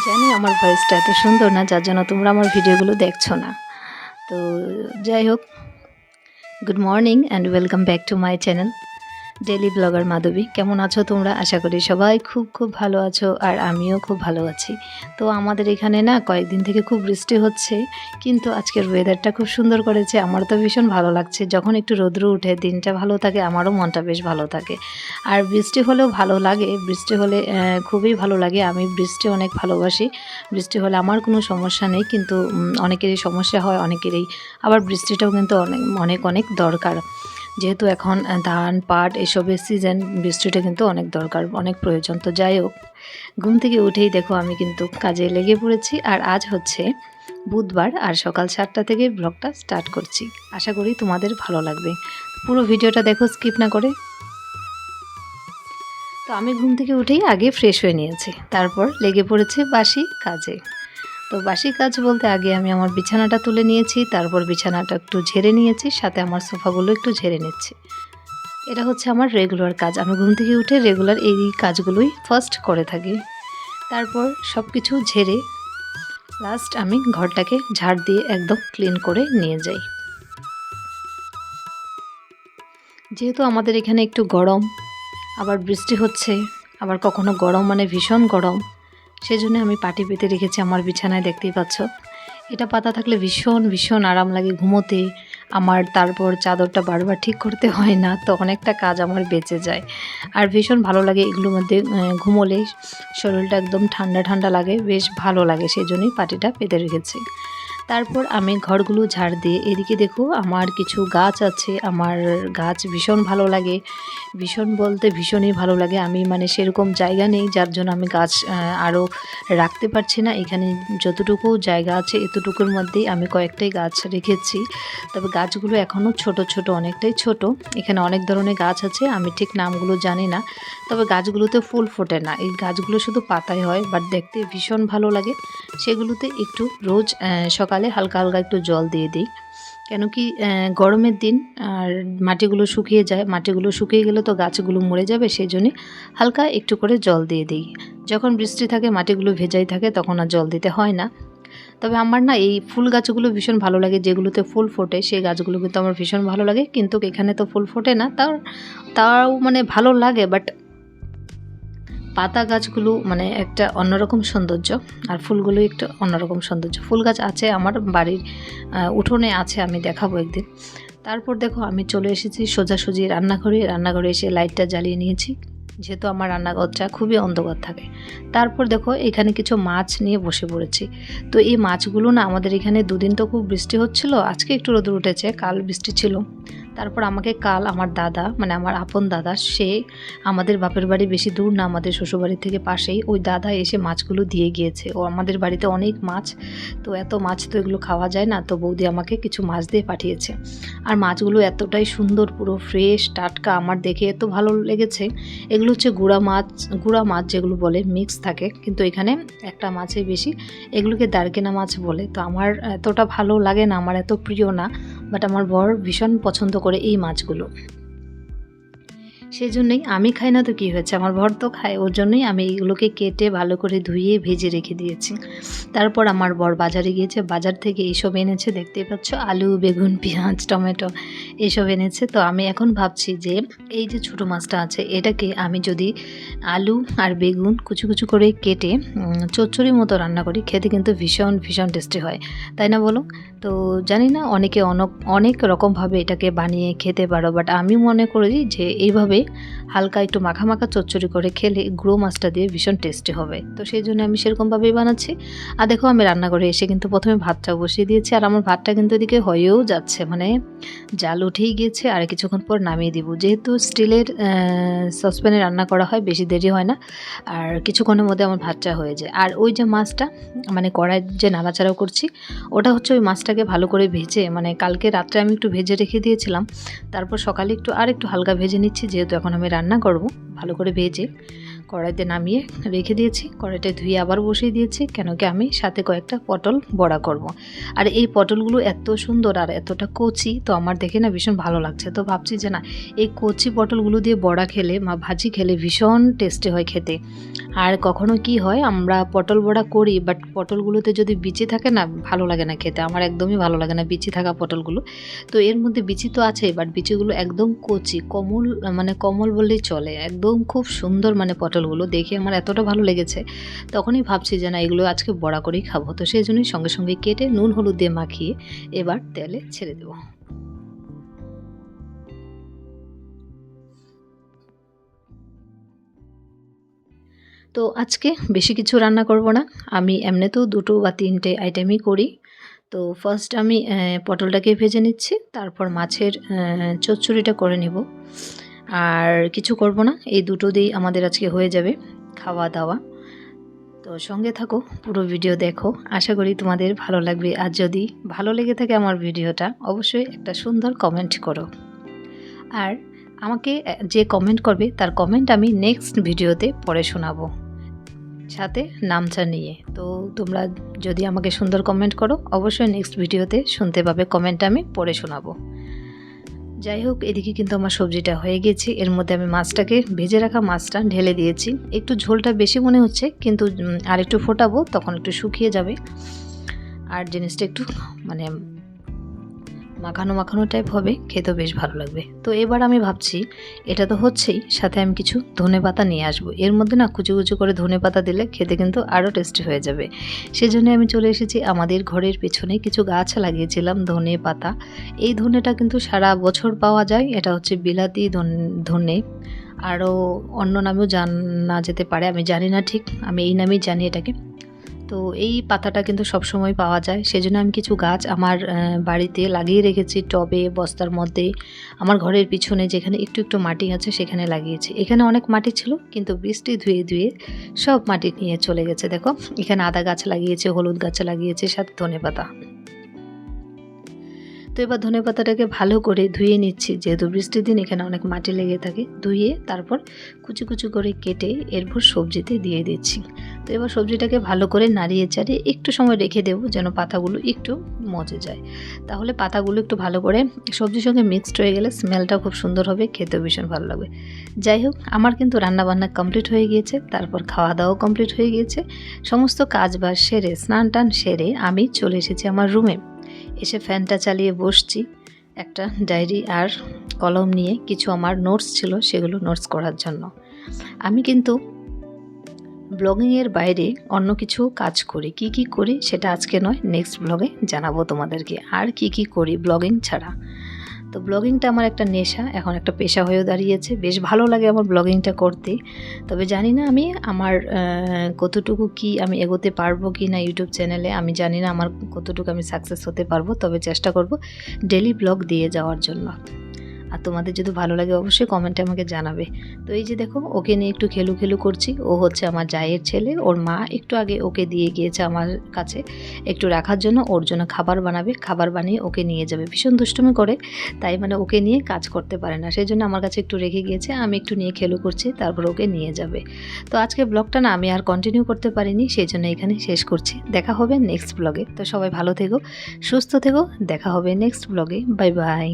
জানি আমার ভয়েসটা এত সুন্দর না, যার জন্য তোমরা আমার ভিডিওগুলো দেখছো না। তো যাই হোক, good morning and welcome back to my channel daily blogger Madhabi. কেমন আছো তোমরা? আশা করি সবাই খুব খুব ভালো আছো, আর আমিও খুব ভালো আছি। তো আমাদের এখানে না কয়েকদিন থেকে খুব বৃষ্টি হচ্ছে, কিন্তু আজকের ওয়েদারটা খুব সুন্দর করেছে। আমার তো ভীষণ ভালো লাগছে, যখন একটু রৌদ্র উঠে দিনটা ভালো থাকে, আমারও মনটা বেশ ভালো থাকে। আর বৃষ্টি হলেও ভালো লাগে, বৃষ্টি হলে খুবই ভালো লাগে। আমি বৃষ্টি অনেক ভালোবাসি। বৃষ্টি হলে আমার কোনো সমস্যা নেই, কিন্তু অনেকেরই সমস্যা হয়, অনেকেরই আবার বৃষ্টিটাও কিন্তু অনেক অনেক অনেক দরকার। যেহেতু এখন ধান পাট এসবের সিজন, বৃষ্টিটা কিন্তু অনেক দরকার, অনেক প্রয়োজন। তো যাই হোক, ঘুম থেকে উঠেই দেখো আমি কিন্তু কাজে লেগে পড়েছি। আর আজ হচ্ছে বুধবার, আর সকাল 7টা থেকে ব্লগটা স্টার্ট করছি। আশা করি তোমাদের ভালো লাগবে, পুরো ভিডিওটা দেখো স্কিপ না করে। তো আমি ঘুম থেকে উঠেই আগে ফ্রেশ হয়ে নিয়েছি, তারপর লেগে পড়েছে বাসি কাজে। তো বাসি কাজ বলতে আগে আমি আমার বিছানাটা তুলে নিয়েছি, তারপর বিছানাটা একটু ঝেড়ে নিয়েছি, সাথে আমার সোফাগুলো একটু ঝেড়ে নিচ্ছি। এটা হচ্ছে আমার রেগুলার কাজ। আমি ঘুম থেকে উঠে রেগুলার এই কাজগুলোই ফার্স্ট করে থাকি। তারপর সব কিছু ঝেড়ে লাস্ট আমি ঘরটাকে ঝাড় দিয়ে একদম ক্লিন করে নিয়ে যাই। যেহেতু আমাদের এখানে একটু গরম, আবার বৃষ্টি হচ্ছে, আবার কখনো গরম মানে ভীষণ গরম, সেজন্য আমি পাটি পেতে রেখেছি আমার বিছানায়, দেখতেই পাচ্ছ। এটা পাতা থাকলে ভীষণ ভীষণ আরাম লাগে ঘুমোতে আমার। তারপর চাদরটা বারবার ঠিক করতে হয় না, তো অনেকটা কাজ আমার বেঁচে যায়। আর ভীষণ ভালো লাগে এগুলোর মধ্যে ঘুমোলে, শরীরটা একদম ঠান্ডা ঠান্ডা লাগে, বেশ ভালো লাগে, সেই জন্যই পাটিটা পেতে রেখেছি। তারপর আমি ঘরগুলো ঝাড় দিয়ে এদিকে দেখো আমার কিছু গাছ আছে। আমার গাছ ভীষণ ভালো লাগে, ভীষণ বলতে ভীষণই ভালো লাগে। আমি মানে সেরকম জায়গা নেই, যার জন্য আমি গাছ আরও রাখতে পারছি না। এখানে যতটুকু জায়গা আছে এতটুকুর মধ্যেই আমি কয়েকটাই গাছ রেখেছি। তবে গাছগুলো এখনও ছোট ছোট, অনেকটাই ছোট। এখানে অনেক ধরনের গাছ আছে, আমি ঠিক নামগুলো জানি না। তবে গাছগুলোতে ফুল ফোটে না, এই গাছগুলো শুধু পাতায় হয়, বাট দেখতে ভীষণ ভালো লাগে। সেগুলোতে একটু রোজ সকালে হালকা হালকা একটু জল দিয়ে দিই। কেন কি গরমের দিন আর মাটিগুলো শুকিয়ে যায়, মাটিগুলো শুকিয়ে গেলে তো গাছগুলো মরে যাবে, সেই জন্যে হালকা একটু করে জল দিয়ে দিই। যখন বৃষ্টি থাকে মাটিগুলো ভেজাই থাকে, তখন আর জল দিতে হয় না। তবে আমার না এই ফুল গাছগুলো ভীষণ ভালো লাগে, যেগুলোতে ফুল ফোটে সেই গাছগুলো কিন্তু আমার ভীষণ ভালো লাগে। কিন্তু এখানে তো ফুল ফোটে না, তাও মানে ভালো লাগে, বাট পাতা গাছগুলো মানে একটা অন্যরকম সৌন্দর্য, আর ফুলগুলো একটু অন্যরকম সৌন্দর্য। ফুল গাছ আছে আমার বাড়ির উঠোনে আছে, আমি দেখাবো একদিন। তারপর দেখো আমি চলে এসেছি সোজাসুজি রান্নাঘরে। রান্নাঘরে এসে লাইটটা জ্বালিয়ে নিয়েছি, যেহেতু আমার রান্নাঘরটা খুবই অন্ধকার থাকে। তারপর দেখো এখানে কিছু মাছ নিয়ে বসে পড়েছি। তো এই মাছগুলো না, আমাদের এখানে দুদিন তো খুব বৃষ্টি হচ্ছিল, আজকে একটু রোদ উঠেছে, কাল বৃষ্টি ছিল। তারপর আমাকে কাল আমার দাদা, মানে আমার আপন দাদা, সে আমাদের বাপের বাড়ি বেশি দূর না, আমাদের শ্বশুরবাড়ি থেকে পাশেই, ওই দাদা এসে মাছগুলো দিয়ে গিয়েছে। ও আমাদের বাড়িতে অনেক মাছ, তো এত মাছ তো এগুলো খাওয়া যায় না, তো বৌদি আমাকে কিছু মাছ দিয়ে পাঠিয়েছে। আর মাছগুলো এতটাই সুন্দর, পুরো ফ্রেশ টাটকা, আমার দেখে এত ভালো লেগেছে। এগুলো হচ্ছে গুঁড়া মাছ যেগুলো বলে, মিক্স থাকে, কিন্তু এখানে একটা মাছই বেশি, এগুলোকে দারকেনা মাছ বলে। তো আমার এতটা ভালো লাগে না, আমার এত প্রিয় না, বাট আমার বর ভীষণ পছন্দ করে এই মাছগুলো। সেই জন্যই আমি খাই না তো কী হয়েছে, আমার বর তো খায়, ওর জন্যই আমি এইগুলোকে কেটে ভালো করে ধুয়ে ভেজে রেখে দিয়েছি। তারপর আমার বর বাজারে গিয়েছে, বাজার থেকে এইসব এনেছে, দেখতেই পাচ্ছ, আলু বেগুন পেঁয়াজ টমেটো এইসব এনেছে। তো আমি এখন ভাবছি যে এই যে ছোটো মাছটা আছে, এটাকে আমি যদি আলু আর বেগুন কুচু কুচু করে কেটে চচ্চড়ির মতো রান্না করি, খেতে কিন্তু ভীষণ ভীষণ টেস্টি হয়, তাই না বলো? তো জানি না, অনেকে অনেক রকমভাবে এটাকে বানিয়ে খেতে পারো, বাট আমি মনে করি যে এইভাবে হালকা একটু মাখা মাখা চচ্চড়ি করে খেলে গুঁড়ো মাছটা দিয়ে ভীষণ টেস্টি হবে। তো সেই জন্য আমি সেরকমভাবেই বানাচ্ছি। আর দেখো আমি রান্নাঘরে এসে কিন্তু প্রথমে ভাতটা বসিয়ে দিয়েছি, আর আমার ভাতটা কিন্তু এদিকে হয়েও যাচ্ছে, মানে জাল উঠেই গিয়েছে, আর কিছুক্ষণ পর নামিয়ে দিব। যেহেতু স্টিলের সসপ্যানে রান্না করা হয়, বেশি দেরি হয় না, আর কিছুক্ষণের মধ্যে আমার ভাতটা হয়ে যায়। আর ওই যে মাছটা, মানে কড়াইয়ের যে নাড়াচাড়াও করছি, ওটা হচ্ছে ওই মাছটাকে ভালো করে ভেজে, মানে কালকে রাত্রে আমি একটু ভেজে রেখে দিয়েছিলাম, তারপর সকালে একটু হালকা ভেজে নিচ্ছি, যেহেতু এখন আমি রান্না করব, ভালো করে ভেজে কড়াইতে নামিয়ে রেখে দিয়েছি। কড়াইটা ধুয়ে আবার বসিয়ে দিয়েছি, কেন কি আমি সাথে কয়েকটা পটল বড়া করব। আর এই পটলগুলো এত সুন্দর আর এতটা কচি, তো আমার দেখে না ভীষণ ভালো লাগছে। তো ভাবছি যে না, এই কচি পটলগুলো দিয়ে বড়া খেলে বা ভাজি খেলে ভীষণ টেস্টি হয় খেতে। আর কখনো কি হয়, আমরা পটল বড়া করি, বাট পটলগুলোতে যদি বিচি থাকে না, ভালো লাগে না খেতে। আমার একদমই ভালো লাগে না বিচি থাকা পটলগুলো। তো এর মধ্যে বিচি তো আছে, বাট বিচিগুলো একদম কচি, কমল, মানে কমল বললেই চলে, একদম খুব সুন্দর। মানে পটলগুলো দেখে আমার এতটা ভালো লেগেছে, তখনই ভাবছি যে না, এগুলো আজকে বড়া করেই খাবো। তো সেই জন্যই সঙ্গে সঙ্গে কেটে নুন হলুদ দিয়ে মাখিয়ে এবার তেলে ছেড়ে দেবো। তো আজকে বেশি কিছু রান্না করব না, আমি এমনিতেও 2 বা 3টে আইটেমই করি। তো ফার্স্ট আমি পটলটাকে ভেজে নিচ্ছি, তারপর মাছের চচ্চড়িটা করে নেব। আর কিছু করব না, এই দুটো দিয়েই আমাদের আজকে হয়ে যাবে খাওয়া দাওয়া। তো সঙ্গে থাকো, পুরো ভিডিও দেখো, আশা করি তোমাদের ভালো লাগবে। আর যদি ভালো লেগে থাকে আমার ভিডিওটা, অবশ্যই একটা সুন্দর কমেন্ট করো। আর আমাকে যে কমেন্ট করবে তার কমেন্ট আমি নেক্সট ভিডিওতে পড়ে শোনাবো, সাথে নামচা নিয়ে। তো তোমরা যদি আমাকে সুন্দর কমেন্ট করো, অবশ্যই নেক্সট ভিডিওতে শুনতে পাবে, কমেন্ট আমি পড়ে শোনাবো। যাই হোক, এদিকে কিন্তু আমার সবজিটা হয়ে গেছে। এর মধ্যে আমি মাছটাকে, ভেজে রাখা মাছটা ঢেলে দিয়েছি। একটু ঝোলটা বেশি মনে হচ্ছে, কিন্তু আর একটু ফোটাবো, তখন একটু শুকিয়ে যাবে আর জিনিসটা একটু মানে মাখানো মাখানো টাইপ হবে, খেতেও বেশ ভালো লাগবে। তো এবার আমি ভাবছি, এটা তো হচ্ছেই, সাথে আমি কিছু ধনেপাতা নিয়ে আসবো। এর মধ্যে না কুচি কুচি করে ধনেপাতা দিলে খেতে কিন্তু আরও টেস্টি হয়ে যাবে। সেজন্য আমি চলে এসেছি, আমাদের ঘরের পেছনে কিছু গাছ লাগিয়েছিলাম ধনে পাতা। এই ধনেটা কিন্তু সারা বছর পাওয়া যায়, এটা হচ্ছে বিলাতি ধনে, আরও অন্য নামেও জানা যেতে পারে, আমি জানি না ঠিক, আমি এই নামেই জানি এটাকে। তো এই পাতাটা কিন্তু সবসময় পাওয়া যায়, সেজন্য আমি কিছু গাছ আমার বাড়িতে লাগিয়ে রেখেছি, টবে, বস্তার মধ্যে। আমার ঘরের পিছনে যেখানে একটু একটু মাটি আছে সেখানে লাগিয়েছি। এখানে অনেক মাটি ছিল, কিন্তু বৃষ্টি ধুয়ে ধুয়ে সব মাটি নিয়ে চলে গেছে। দেখো, এখানে আদা গাছ লাগিয়েছে, হলুদ গাছ লাগিয়েছে, সাথে ধনেপাতা। তো এবার ধনেপাতাটাকে ভালো করে ধুয়ে নিচ্ছি, যেহেতু বৃষ্টির দিন এখানে অনেক মাটি লেগে থাকে। ধুয়ে তারপর কুচি কুচি করে কেটে এরপর সবজিতে দিয়ে দিচ্ছি। তো এবার সবজিটাকে ভালো করে নাড়িয়ে চাড়িয়ে একটু সময় রেখে দেবো, যেন পাতাগুলো একটু মজে যায়। তাহলে পাতাগুলো একটু ভালো করে সবজির সঙ্গে মিক্সড হয়ে গেলে স্মেলটা খুব সুন্দর হবে, খেতেও ভীষণ ভালো লাগবে। যাই হোক, আমার কিন্তু রান্নাবান্না কমপ্লিট হয়ে গিয়েছে, তারপর খাওয়া দাওয়াও কমপ্লিট হয়ে গিয়েছে। সমস্ত কাজ বাজ সেরে, স্নান টান সেরে আমি চলে এসেছি আমার রুমে। এসে ফ্যানটা চালিয়ে বসছি, একটা ডায়েরি আর কলম নিয়ে কিছু আমার নোটস ছিল, সেগুলো নোটস করার জন্য। আমি কিন্তু ব্লগিংয়ের বাইরে অন্য কিছু কাজ করি, কি কি করি সেটা আজকে নয়, নেক্সট ব্লগে জানাবো তোমাদেরকে, আর কি কি করি ব্লগিং ছাড়া। তো ব্লগিংটা আমার একটা নেশা, এখন একটা পেশা হয়েও দাঁড়িয়েছে। বেশ ভালো লাগে আমার ব্লগিংটা করতে। তবে জানি না আমি আমার কতটুকু কি আমি এগোতে পারবো কি না ইউটিউব চ্যানেলে, আমি জানি না আমার কতটুকু আমি সাকসেস হতে পারবো। তবে চেষ্টা করব ডেলি ব্লগ দিয়ে যাওয়ার জন্য। আর তোমাদের যদি ভালো লাগে অবশ্যই কমেন্টে আমাকে জানাবে। তো এই যে দেখো, ওকে নিয়ে একটু খেলু খেলু করছি। ও হচ্ছে আমার জায়ের ছেলে, ওর মা একটু আগে ওকে দিয়ে গিয়েছে আমার কাছে একটু রাখার জন্য, ওর জন্য খাবার বানাবে, খাবার বানিয়ে ওকে নিয়ে যাবে। ভীষণ দুষ্টুমি করে, তাই মানে ওকে নিয়ে কাজ করতে পারে না, সেই জন্য আমার কাছে একটু রেখে গিয়েছে, আমি একটু নিয়ে খেলু করছি, তারপর ওকে নিয়ে যাবে। তো আজকে ব্লগটা না আমি আর কন্টিনিউ করতে পারিনি, সেই জন্য এখানে শেষ করছি। দেখা হবে নেক্সট ব্লগে। তো সবাই ভালো থেকো, সুস্থ থেকো, দেখা হবে নেক্সট ব্লগে। Bye bye.